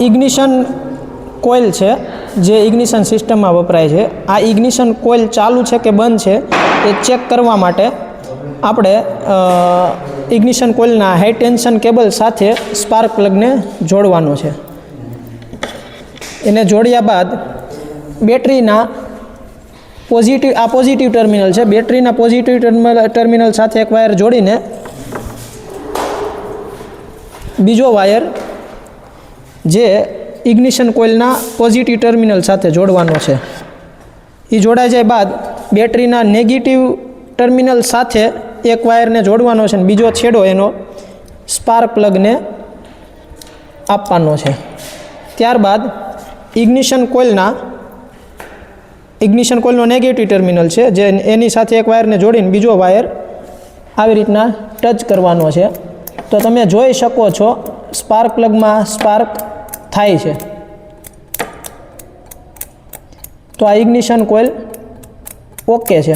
Ignition coil છે જે ignition સિસ્ટમમાં વપરાય છે. આ ઇગ્નિશન કોઇલ ચાલુ છે કે બંધ છે એ ચેક કરવા માટે આપણે ઇગ્નિશન કોઇલના હાઈ ટેન્શન કેબલ સાથે સ્પાર્ક પ્લગને જોડવાનો છે. એને જોડ્યા બાદ બેટરીના પોઝિટિવ ટર્મિનલ છે. બેટરીના પોઝિટિવ ટર્મિનલ સાથે એક વાયર જોડીને બીજો વાયર જે ઇગ્નિશન કોઇલના પોઝિટિવ ટર્મિનલ સાથે જોડવાનો છે. એ જોડાઈ જાય બાદ બેટરીના નેગેટિવ ટર્મિનલ સાથે એક વાયરને જોડવાનો છે અને બીજો છેડો એનો સ્પાર્ક પ્લગને આપવાનો છે. ત્યારબાદ ઇગ્નિશન કોઇલનો નેગેટિવ ટર્મિનલ છે જે એની સાથે એક વાયરને જોડીને બીજો વાયર આવી રીતના ટચ કરવાનો છે. તો તમે જોઈ શકો છો સ્પાર્ક પ્લગમાં સ્પાર્ક થાય છે. તો આ ઇગ્નિશન કોઇલ ઓકે છે.